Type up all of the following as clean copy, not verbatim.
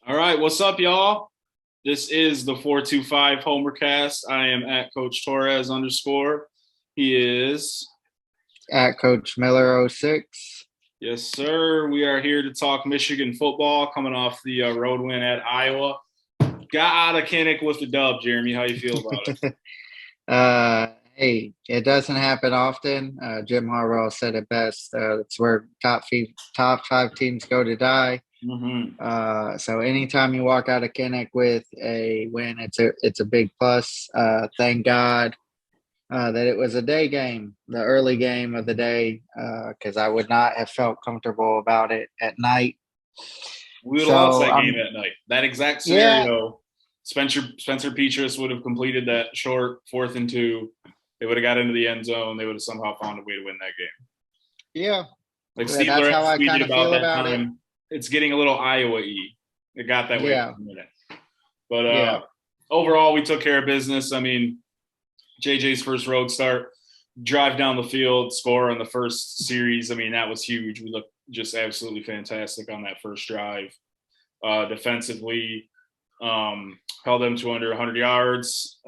All right, what's up, y'all? This is the 425 Homercast. I am at Coach Torres underscore. He is, At Coach Miller 06. yes, sir. We are here to talk Michigan football coming off the road win at Iowa. Got out of Kinnick with the dub, Jeremy. How you feel about it? Hey, it doesn't happen often. Jim Harbaugh said it best. It's where top five teams go to die. Mm-hmm. So anytime you walk out of Kinnick with a win, it's a big plus. Thank God that it was a day game, the early game of the day, because I would not have felt comfortable about it at night. We would have lost So that game at night. That exact yeah, scenario, Spencer Petras would have completed that short 4th and 2. They would have got into the end zone. They would have somehow found a way to win that game. yeah, Like Steve that's how Lorenz I kind tweeted of about feel that about it. time. It's getting a little Iowa-y. It got that way Yeah, for a minute. But yeah. overall, we took care of business. I mean, JJ's first road start, drive down the field, score on the first series. I mean, that was huge. We looked just absolutely fantastic on that first drive. Defensively, held them to under 100 yards.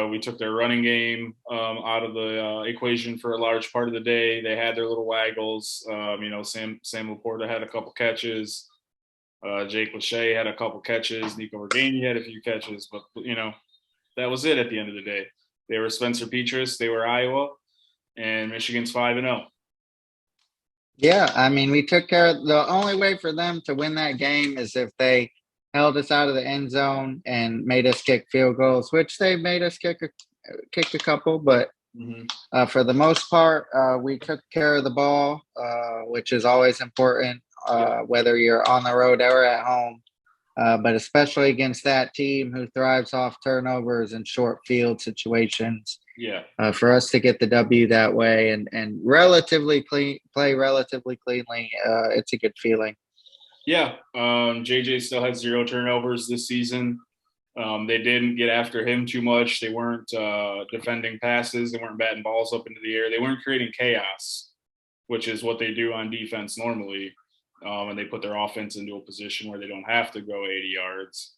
We took their running game out of the equation for a large part of the day. They had their little waggles. Sam Laporta had a couple catches. Jake Lachey had a couple catches. Nico Vergani had a few catches, but that was it at the end of the day. They were Spencer Petras, they were Iowa, and Michigan's 5-0. Yeah, I mean, we took care of the only way for them to win that game is if they held us out of the end zone and made us kick field goals, which they made us kick a couple, but Mm-hmm. for the most part, we took care of the ball, which is always important, Yep. whether you're on the road or at home. But especially against that team who thrives off turnovers and short field situations, Yeah. for us to get the W that way and relatively clean, play relatively cleanly, it's a good feeling. Yeah. JJ still had 0 turnovers this season. They didn't get after him too much. They weren't defending passes. They weren't batting balls up into the air. They weren't creating chaos, which is what they do on defense normally. And they put their offense into a position where they don't have to go 80 yards.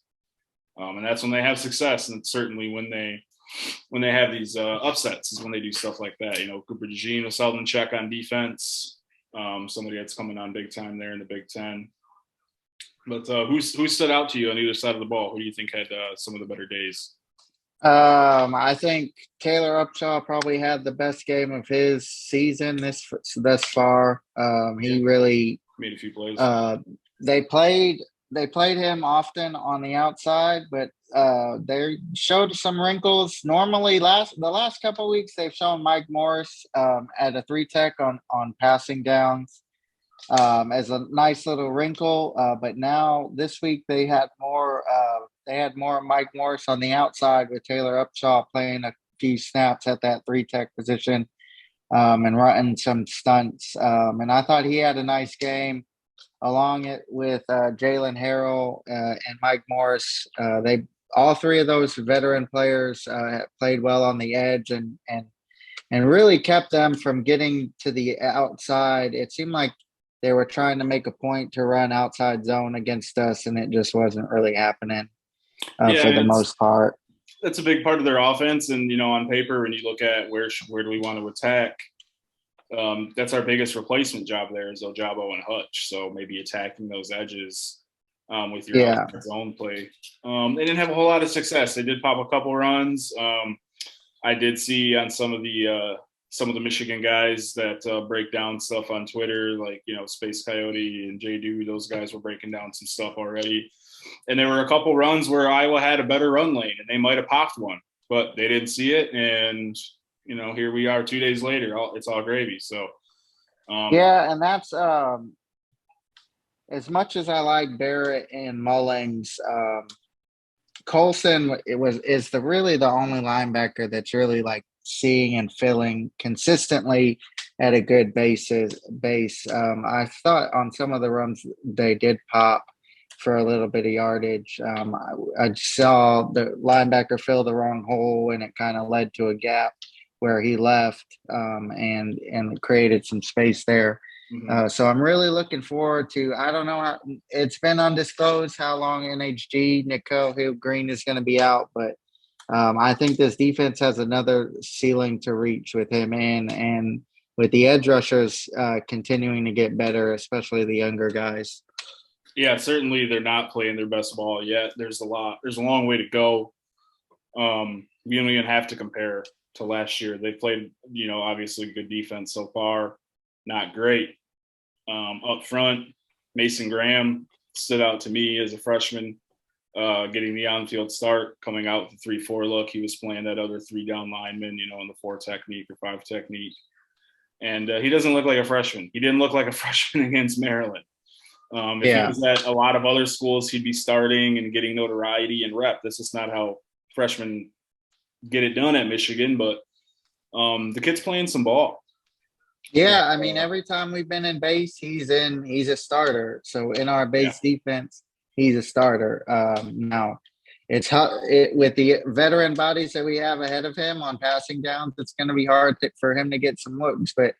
And that's when they have success. And it's certainly when they have these upsets is when they do stuff like that. Cooper DeJean was held in check on defense. Somebody that's coming on big time there in the Big Ten. But who stood out to you on either side of the ball? Who do you think had some of the better days? I think Taylor Upshaw probably had the best game of his season thus far. Yeah, He really made a few plays. they played him often on the outside, but they showed some wrinkles. Normally, the last couple of weeks they've shown Mike Morris at a three tech on passing downs as a nice little wrinkle. But now this week they had more. They had more Mike Morris on the outside with Taylor Upshaw playing a few snaps at that three tech position and running some stunts. And I thought he had a nice game along it with Jalen Harrell and Mike Morris. They all three of those veteran players played well on the edge and really kept them from getting to the outside. It seemed like they were trying to make a point to run outside zone against us, and it just wasn't really happening Yeah, for the most part. that's a big part of their offense. And on paper, when you look at where do we want to attack, that's our biggest replacement job there is Ojabo and Hutch. So maybe attacking those edges with your Yeah, outside zone play. They didn't have a whole lot of success. They did pop a couple runs. I did see on some of the Michigan guys that break down stuff on Twitter, like Space Coyote and Jay Doo. Those guys were breaking down some stuff already, and there were a couple runs where Iowa had a better run lane, and they might have popped one, but they didn't see it. And here we are 2 days later. It's all gravy. So, yeah, and that's as much as I like Barrett and Mullings. Colson is really the only linebacker that's really like seeing and filling consistently at a good base. I thought on some of the runs they did pop for a little bit of yardage. I saw the linebacker fill the wrong hole and it kind of led to a gap where he left and created some space there. Mhm. So I'm really looking forward to. I don't know how it's been undisclosed how long NHG Nicole Hill Green is going to be out, but I think this defense has another ceiling to reach with him in, and with the edge rushers continuing to get better, especially the younger guys. Yeah, certainly they're not playing their best ball yet. There's a long way to go. We don't even have to compare to last year. They played, obviously good defense so far, not great. Up front, Mason Graham stood out to me as a freshman, getting the on-field start, coming out with the 3-4 look. He was playing that other three down lineman, in the 4 technique or 5 technique. And he doesn't look like a freshman. He didn't look like a freshman against Maryland. If he Yeah. was at a lot of other schools, he'd be starting and getting notoriety and rep. This is not how freshmen get it done at Michigan, but the kid's playing some ball. Yeah, I mean, every time we've been in base, he's a starter. So in our base defense, he's a starter. Now, with the veteran bodies that we have ahead of him on passing downs, it's going to be hard for him to get some looks, but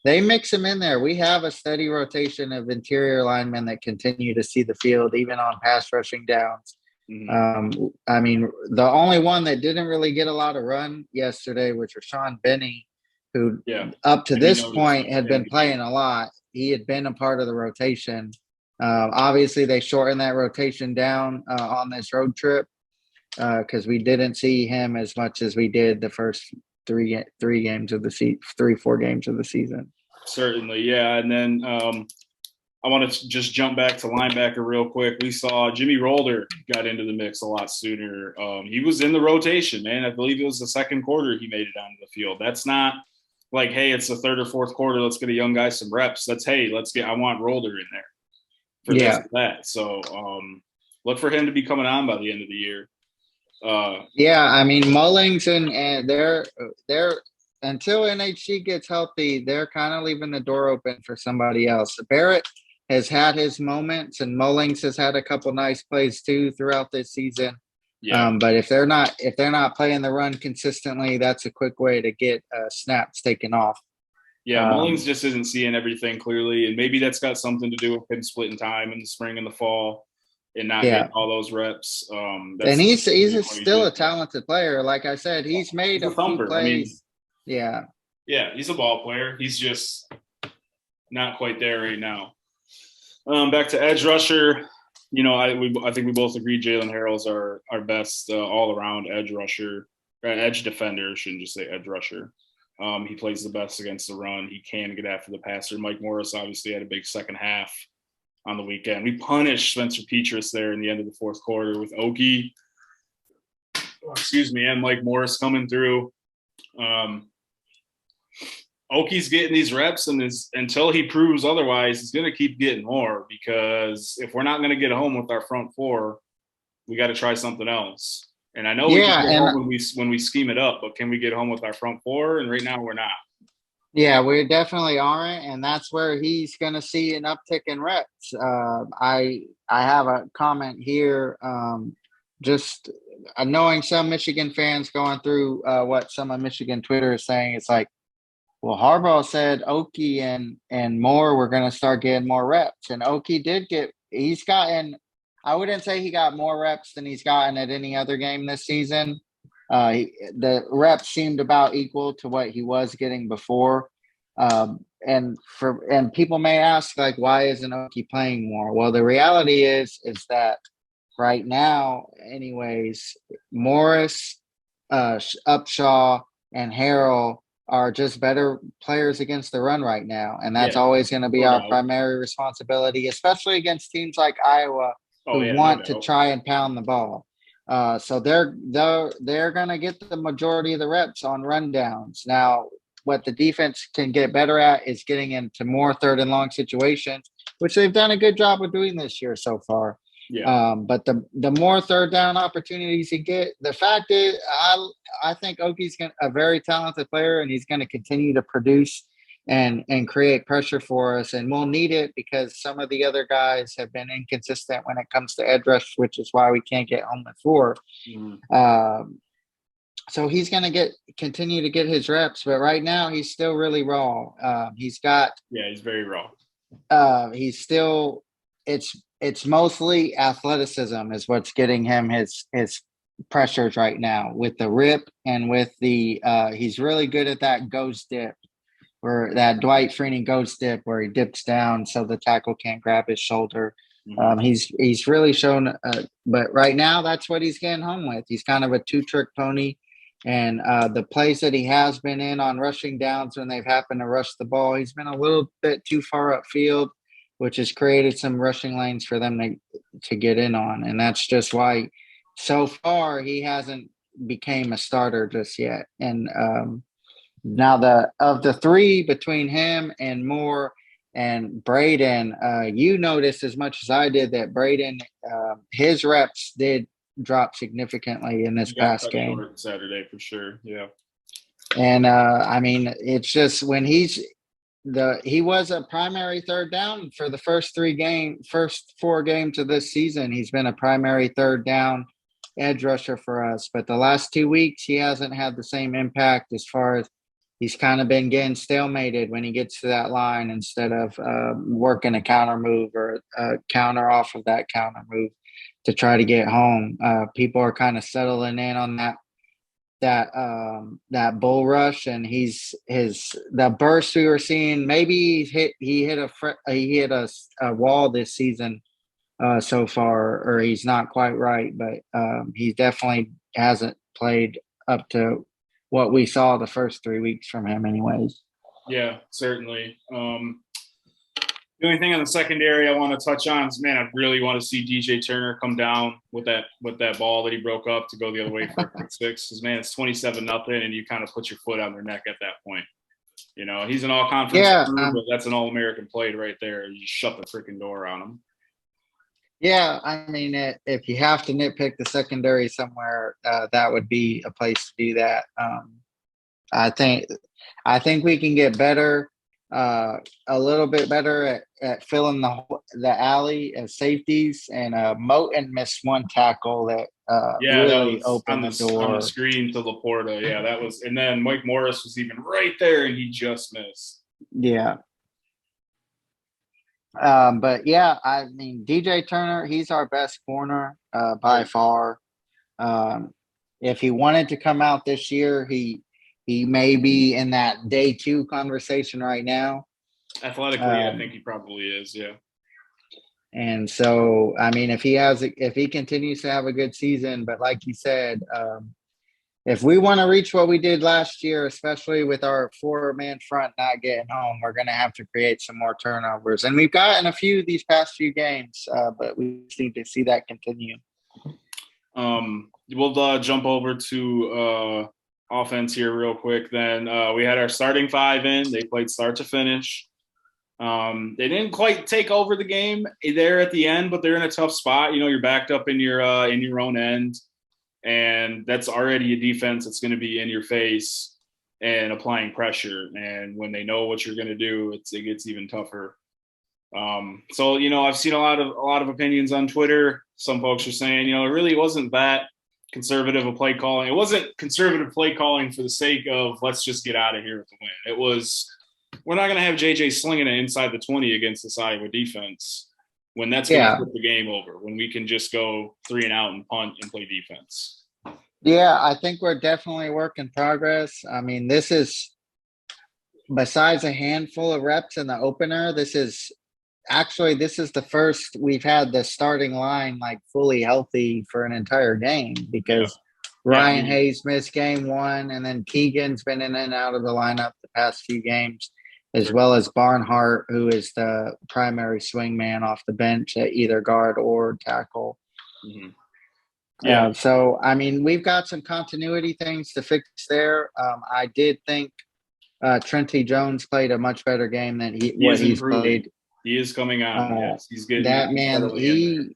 they mix him in there. We have a steady rotation of interior linemen that continue to see the field, even on pass rushing downs. I mean, the only one that didn't really get a lot of run yesterday was Rashawn Benny, who up to this point had been playing a lot. He had been a part of the rotation. Obviously, they shortened that rotation down on this road trip because we didn't see him as much as we did the first 4 games of the season. Certainly, yeah. And then I want to just jump back to linebacker real quick. We saw Jimmy Rolder got into the mix a lot sooner. He was in the rotation, man. I believe it was the second quarter he made it onto the field. That's not like, hey, it's the third or fourth quarter. Let's get a young guy some reps. That's, hey, I want Rolder in there for this or that. So look for him to be coming on by the end of the year. I mean, Mullings and they're until NHG gets healthy, they're kind of leaving the door open for somebody else. Barrett has had his moments, and Mullings has had a couple nice plays too throughout this season. Yeah. But if they're not playing the run consistently, that's a quick way to get snaps taken off. Yeah, Mullings just isn't seeing everything clearly, and maybe that's got something to do with him splitting time in the spring and the fall and not getting all those reps. And he's still a talented player. Like I said, he's made a few plays. Yeah, he's a ball player. He's just not quite there right now. Back to edge rusher. I think we both agree Jalen Harrell's our best all-around edge rusher, edge defender. Shouldn't just say edge rusher. He plays the best against the run. He can get after the passer. Mike Morris obviously had a big second half on the weekend. We punished Spencer Petras there in the end of the fourth quarter with Okie, and Mike Morris coming through. Okie's getting these reps, and until he proves otherwise, he's going to keep getting more, because if we're not going to get home with our front four, we got to try something else. And I know we can get home when we scheme it up, but can we get home with our front four? And right now we're not. Yeah, we definitely aren't, and that's where he's going to see an uptick in reps. I have a comment here. Just knowing some Michigan fans going through what some of Michigan Twitter is saying, it's like, well, Harbaugh said Okie and Moore were going to start getting more reps, and Okie he's gotten. I wouldn't say he got more reps than he's gotten at any other game this season. The reps seemed about equal to what he was getting before. And people may ask, like, why isn't Okie playing more? Well, the reality is that right now, anyways, Morris, Upshaw, and Harrell are just better players against the run right now. And that's always going to be our primary responsibility, especially against teams like Iowa who want to try and pound the ball. So they're going to get the majority of the reps on rundowns. Now, what the defense can get better at is getting into more third and long situations, which they've done a good job of doing this year so far. Yeah. But the more third down opportunities you get, the fact is, I think Okie's a very talented player, and he's going to continue to produce and create pressure for us, and we'll need it because some of the other guys have been inconsistent when it comes to edge rush, which is why we can't get home with 4. So he's going to continue to get his reps, but right now he's still really raw. Yeah, he's very raw. He's still it's mostly athleticism is what's getting him his pressures right now with the rip and with the he's really good at that ghost dip where that Dwight Freeney ghost dip where he dips down so the tackle can't grab his shoulder. Mm-hmm. He's really shown, but right now that's what he's getting home with. He's kind of a two-trick pony, and the plays that he has been in on rushing downs when they've happened to rush the ball, he's been a little bit too far upfield, which has created some rushing lanes for them to get in on, and that's just why so far he hasn't became a starter just yet. And now the three between him and Moore and Braden, you noticed as much as I did that Braden, his reps did drop significantly in this He got past cut game. short Saturday for sure. Yeah. And I mean, it's just when he was a primary third down for the first 4 games of this season. He's been a primary third down edge rusher for us, but the last 2 weeks he hasn't had the same impact as far as he's kind of been getting stalemated when he gets to that line instead of working a counter move or a counter off of that counter move to try to get home. People are kind of settling in on that bull rush, and the burst we were seeing. Maybe he hit a wall this season so far, or he's not quite right, but he definitely hasn't played up to what we saw the first 3 weeks from him anyways. Yeah, certainly. The only thing on the secondary I want to touch on is, man, I really want to see DJ Turner come down with that ball that he broke up to go the other way for a 6. Because, man, it's 27-0, and you kind of put your foot on their neck at that point. You know, he's an all-conference crew, but that's an all-American play right there. You just shut the freaking door on him. Yeah, I mean, if you have to nitpick the secondary somewhere, that would be a place to do that. I think we can get better, a little bit better at filling the alley as safeties. And Moten missed one tackle that really that was opened the door on the screen to Laporta. Yeah, that was, and then Mike Morris was even right there, and he just missed. Yeah. But yeah, I mean, DJ Turner, he's our best corner by far. If he wanted to come out this year, he may be in that day 2 conversation right now. Athletically, I think he probably is. Yeah. And so, I mean, if he continues to have a good season, but like you said, if we want to reach what we did last year, especially with our 4-man front not getting home, we're going to have to create some more turnovers. And we've gotten a few these past few games, but we need to see that continue. We'll jump over to offense here real quick. Then we had our starting 5 in. They played start to finish. They didn't quite take over the game there at the end, but they're in a tough spot. You know, you're backed up in your own end. And that's already a defense that's going to be in your face and applying pressure. And when they know what you're going to do, it gets even tougher. So, you know, I've seen a lot of opinions on Twitter. Some folks are saying, you know, it really wasn't that conservative of play calling. It wasn't conservative play calling for the sake of let's just get out of here with the win. It was, we're not going to have JJ slinging it inside the 20 against this Iowa defense when that's going to flip the game over, when we can just go 3 and out and punt and play defense. Yeah, I think we're definitely work in progress. I mean, this is, besides a handful of reps in the opener, this is the first we've had the starting line like fully healthy for an entire game because Ryan Hayes missed game 1, and then Keegan's been in and out of the lineup the past few games, as well as Barnhart, who is the primary swing man off the bench at either guard or tackle. Mm-hmm. Yeah. So, I mean, we've got some continuity things to fix there. I did think Trenty Jones played a much better game than he's played. He is coming on. Yes, he's getting that man.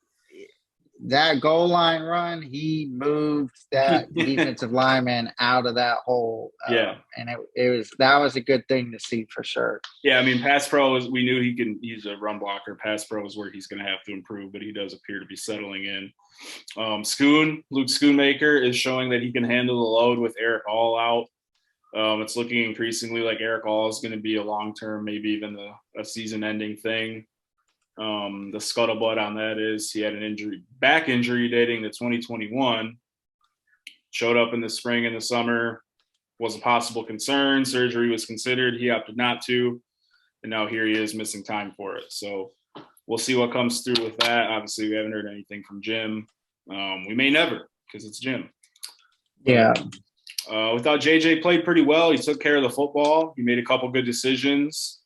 that goal line run, he moved that defensive lineman out of that hole. Yeah. And that was a good thing to see for sure. Yeah, I mean, pass pro we knew he's a run blocker. Pass pro is where he's going to have to improve, but he does appear to be settling in. Luke Schoonmaker is showing that he can handle the load with Eric All out. It's looking increasingly like Eric All is going to be a long-term, maybe even a season-ending thing. The scuttlebutt on that is he had an back injury dating to 2021, showed up in the spring and the summer, was a possible concern. Surgery was considered. He opted not to. And now here he is missing time for it. So we'll see what comes through with that. Obviously, we haven't heard anything from Jim. We may never because it's Jim. Yeah. We thought JJ played pretty well. He took care of the football. He made a couple good decisions.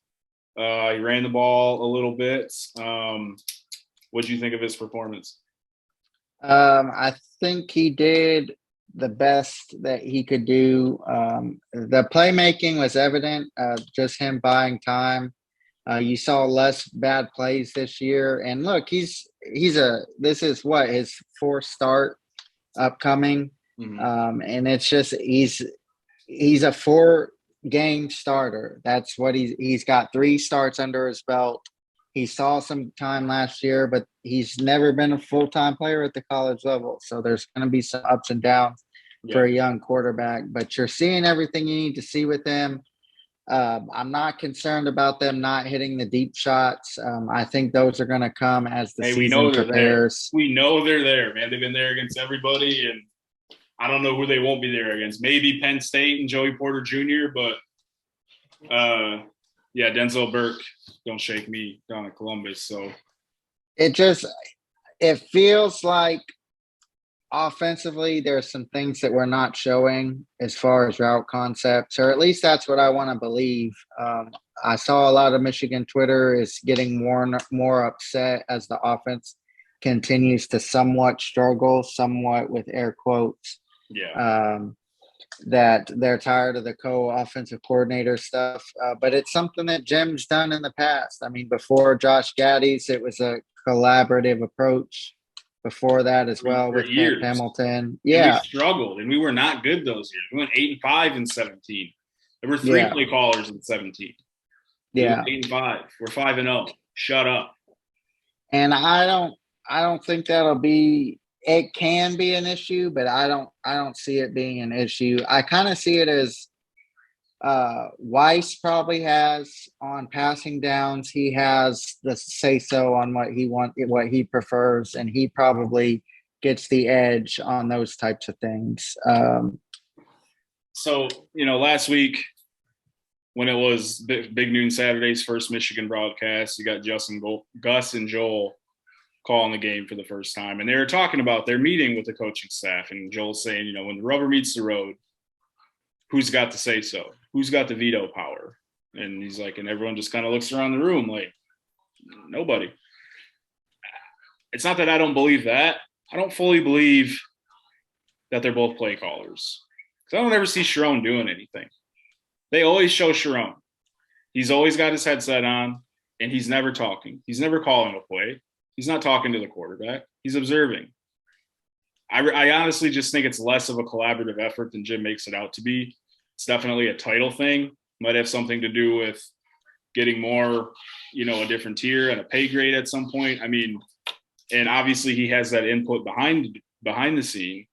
He ran the ball a little bit. What did you think of his performance? I think he did the best that he could do. The playmaking was evident, just him buying time. You saw less bad plays this year. And look, this is his fourth start upcoming. Mm-hmm. And it's just, he's a 4-game starter. That's what he's got 3 starts under his belt. He saw some time last year, but he's never been a full-time player at the college level. So there's going to be some ups and downs for a young quarterback, but you're seeing everything you need to see with him. I'm not concerned about them not hitting the deep shots. I think those are going to come as the season prepares. We know they're there, man. They've been there against everybody, and I don't know who they won't be there against. Maybe Penn State and Joey Porter Jr., but Denzel Burke, don't shake me down at Columbus. So it feels like offensively there's some things that we're not showing as far as route concepts, or at least that's what I want to believe. I saw a lot of Michigan Twitter is getting more upset as the offense continues to somewhat struggle, somewhat with air quotes. That they're tired of the co-offensive coordinator stuff. But it's something that Jim's done in the past. I mean, before Josh Gattis, it was a collaborative approach. Before that as well with Camp Hamilton. Yeah. And we struggled, and we were not good those years. We went 8-5 in 17. There were 3 play callers in 17. Yeah. 8-5. We're 5-0. Shut up. And I don't think that'll be – it can be an issue, but I don't see it being an issue. I kind of see it as Weiss probably has on passing downs. He has the say-so on what he prefers, and he probably gets the edge on those types of things. So, last week when it was Big Noon Saturday's first Michigan broadcast, you got Gus and Joel calling the game for the first time. And they were talking about their meeting with the coaching staff. And Joel's saying, when the rubber meets the road, who's got the say-so? Who's got the veto power? And he's like, and everyone just kind of looks around the room like, nobody. It's not that I don't believe that. I don't fully believe that they're both play callers. Because I don't ever see Sharon doing anything. They always show Sharon. He's always got his headset on, and he's never talking. He's never calling a play. He's not talking to the quarterback. He's observing. I honestly just think it's less of a collaborative effort than Jim makes it out to be. It's definitely a title thing. Might have something to do with getting more, a different tier and a pay grade at some point. I mean, and obviously he has that input behind the scene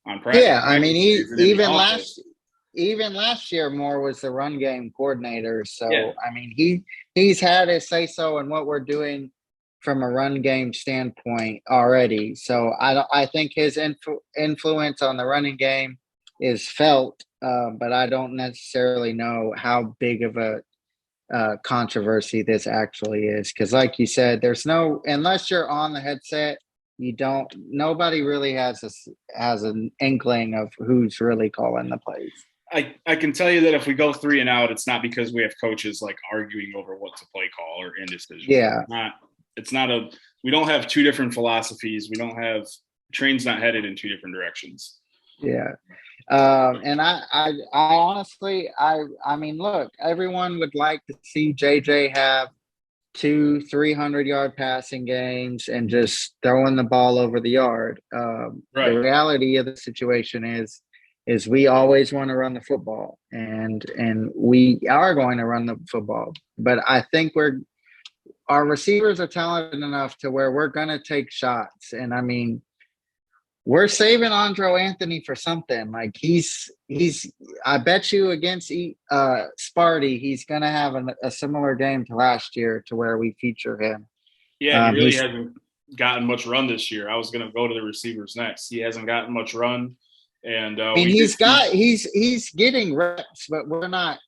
on practice. Yeah, I mean, even last year Moore was the run game coordinator. So, yeah. I mean, he's had his say-so in what we're doing from a run game standpoint already. So I think his influence on the running game is felt, but I don't necessarily know how big of a controversy this actually is. Because like you said, unless you're on the headset, nobody really has an inkling of who's really calling the plays. I can tell you that if we go 3 and out, it's not because we have coaches like arguing over what to play call or indecision. Yeah. We don't have 2 different philosophies. We don't have trains not headed in 2 different directions. Yeah. And I honestly, I mean, look, everyone would like to see JJ have 200-300 yard passing games and just throwing the ball over the yard. The Right. reality of the situation is we always want to run the football, and we are going to run the football. But I think our receivers are talented enough to where we're going to take shots. And I mean, we're saving Andro Anthony for something. Like I bet you against Sparty, he's going to have a similar game to last year to where we feature him. Yeah, he really He's hasn't gotten much run this year. I was going to go to the receivers next. He hasn't gotten much run, and I mean, we did see he's getting reps, but we're not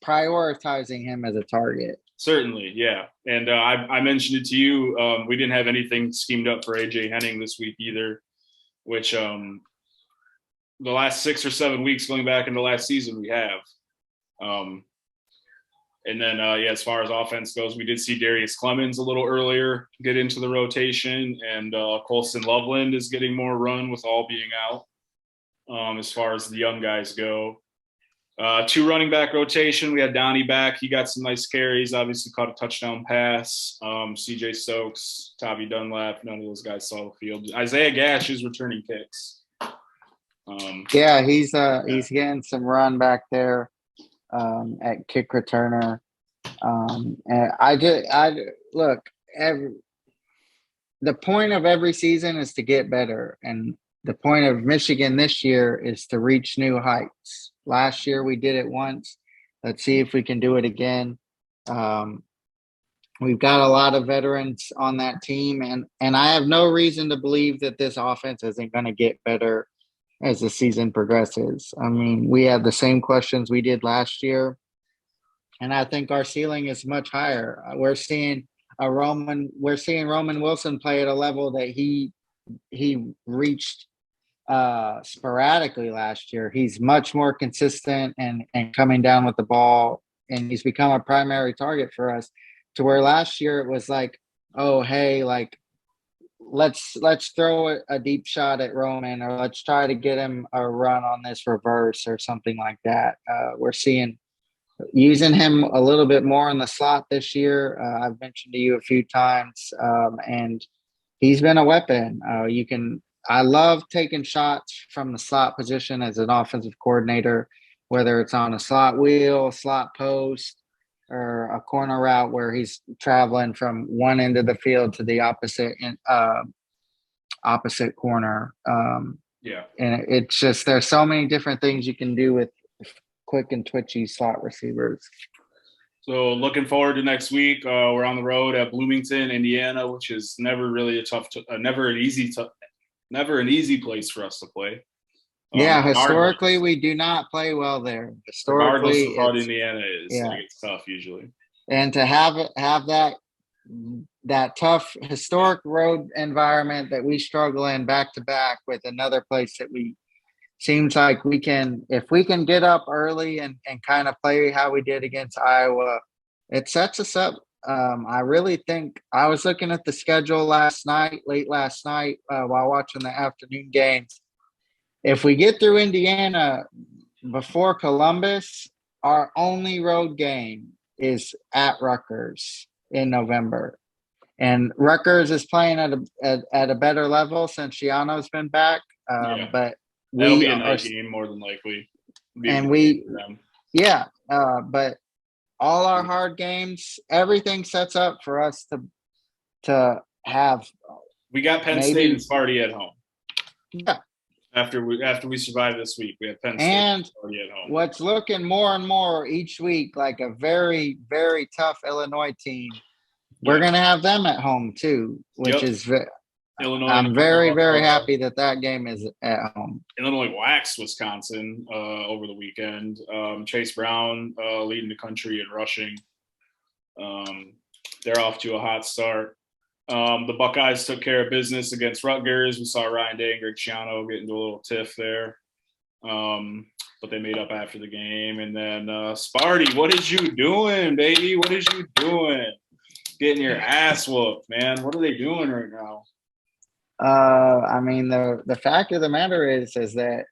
prioritizing him as a target. certainly, yeah. And I mentioned it to you. We didn't have anything schemed up for AJ Henning this week either, which the last 6 or 7 weeks going back into last season we have. And then, as far as offense goes, we did see Darius Clemens a little earlier get into the rotation, and Colson Loveland is getting more run with all being out. As far as the young guys go, 2 running back rotation. We had Donnie back. He got some nice carries. Obviously, caught a touchdown pass. CJ Stokes, Tavi Dunlap. None of those guys saw the field. Isaiah Gash is returning kicks. He's getting some run back there. At kick returner. And the point of every season is to get better. And the point of Michigan this year is to reach new heights. Last year we did it once. Let's see if we can do it again. We've got a lot of veterans on that team, and I have no reason to believe that this offense isn't going to get better as the season progresses. I mean, we have the same questions we did last year, and I think our ceiling is much higher. We're seeing Roman Wilson play at a level that he reached sporadically last year. He's much more consistent and coming down with the ball, and he's become a primary target for us, to where last year it was like, oh, hey, like, let's throw a deep shot at Roman, or let's try to get him a run on this reverse or something like that. We're using him a little bit more in the slot this year. I've mentioned to you a few times, and he's been a weapon. I love taking shots from the slot position as an offensive coordinator, whether it's on a slot wheel, slot post, or a corner route where he's traveling from one end of the field to the opposite corner. And it's just, there's so many different things you can do with quick and twitchy slot receivers. So looking forward to next week. We're on the road at Bloomington, Indiana, which is never really never an easy place for us to play. Historically, we do not play well there. Regardless of how Indiana is, it's tough usually. And to have that tough historic road environment that we struggle in back to back with another place that seems like if we can get up early and kind of play how we did against Iowa, it sets us up. I really think I was looking at the schedule late last night while watching the afternoon games. If we get through Indiana before Columbus, our only road game is at Rutgers in November. And Rutgers is playing at a better level since Gianno's been back. But that'll be a night game more than likely. But all our hard games, everything sets up for us to have. We got Penn State and Sparty at home. Yeah. After we survive this week, we have Penn State and Sparty at home. What's looking more and more each week like a very, very tough Illinois team. We're going to have them at home too, which is Illinois. I'm very, very happy that game is at home. Illinois waxed Wisconsin over the weekend. Chase Brown leading the country in rushing. They're off to a hot start. The Buckeyes took care of business against Rutgers. We saw Ryan Day and Greg Schiano get into a little tiff there. But they made up after the game. And then Sparty, what is you doing, baby? What is you doing? Getting your ass whooped, man. What are they doing right now? I mean, the fact of the matter is that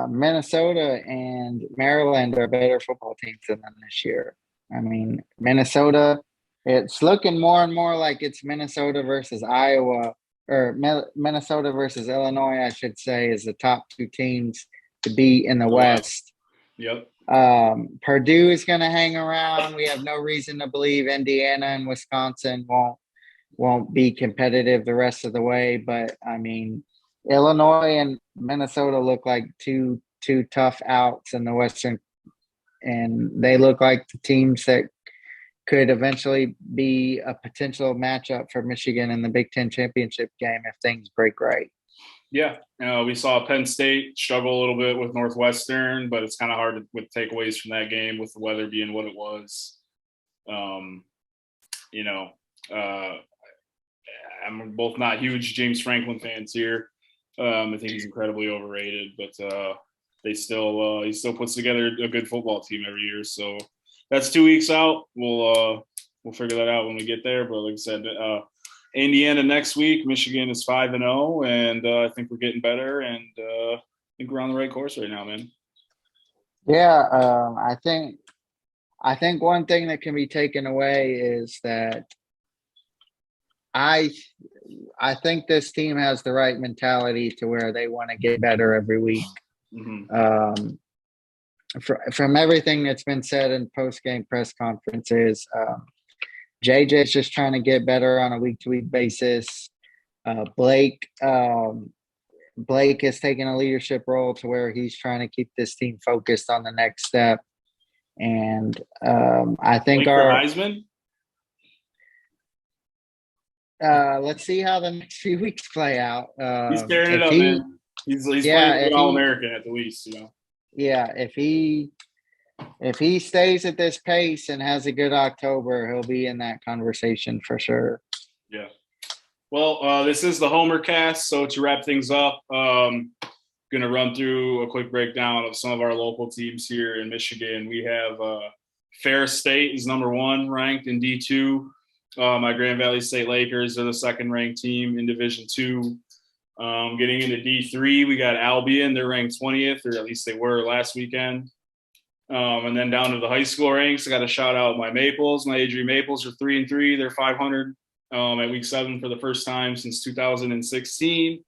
Minnesota and Maryland are better football teams than them this year. I mean, Minnesota It's looking more and more like it's Minnesota versus Iowa, or Minnesota versus Illinois, I should say, is the top two teams to beat in the West. Yep. Purdue is going to hang around. We have no reason to believe Indiana and Wisconsin won't be competitive the rest of the way. But I mean, Illinois and Minnesota look like two tough outs in the Western, and they look like the teams that could eventually be a potential matchup for Michigan in the Big Ten championship game if things break right. Yeah, we saw Penn State struggle a little bit with Northwestern, but it's kind of hard with takeaways from that game with the weather being what it was. I'm both not huge James Franklin fans here. I think he's incredibly overrated, but he still puts together a good football team every year. So that's 2 weeks out. We'll figure that out when we get there. But like I said, Indiana next week. Michigan is 5-0, and I think we're getting better. And I think we're on the right course right now, man. Yeah, I think one thing that can be taken away is that I think this team has the right mentality to where they want to get better every week. Mm-hmm. From everything that's been said in post-game press conferences, JJ's just trying to get better on a week-to-week basis. Blake has taken a leadership role to where he's trying to keep this team focused on the next step. And I think Blake our Heisman. Let's see how the next few weeks play out. He's tearing it up, man. He's playing All-American at the least, you know. Yeah, if he stays at this pace and has a good October, he'll be in that conversation for sure. Yeah. Well, this is the Homer Cast. So to wrap things up, going to run through a quick breakdown of some of our local teams here in Michigan. We have Ferris State is number 1 ranked in D2. My Grand Valley State Lakers are the second-ranked team in Division II. Getting into D3, we got Albion. They're ranked 20th, or at least they were last weekend. And then down to the high school ranks, I got to shout out my Maples. My Adrian Maples are 3-3. They're 500 at week 7 for the first time since 2016.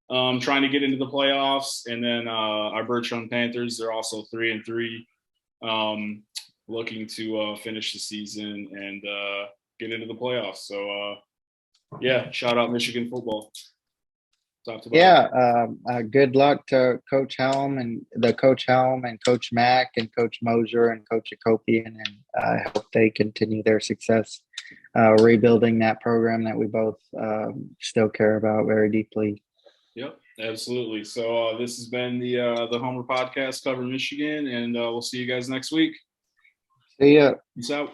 Trying to get into the playoffs. And then our Bertrand Panthers, they're also 3-3. Looking to finish the season and get into the playoffs. So, shout out Michigan football. Good luck to Coach Helm and Coach Mack and Coach Mosier and Coach Akopian, and I hope they continue their success rebuilding that program that we both still care about very deeply. Yep, absolutely. So this has been the Homer Podcast covering Michigan, and we'll see you guys next week. See ya. Peace out.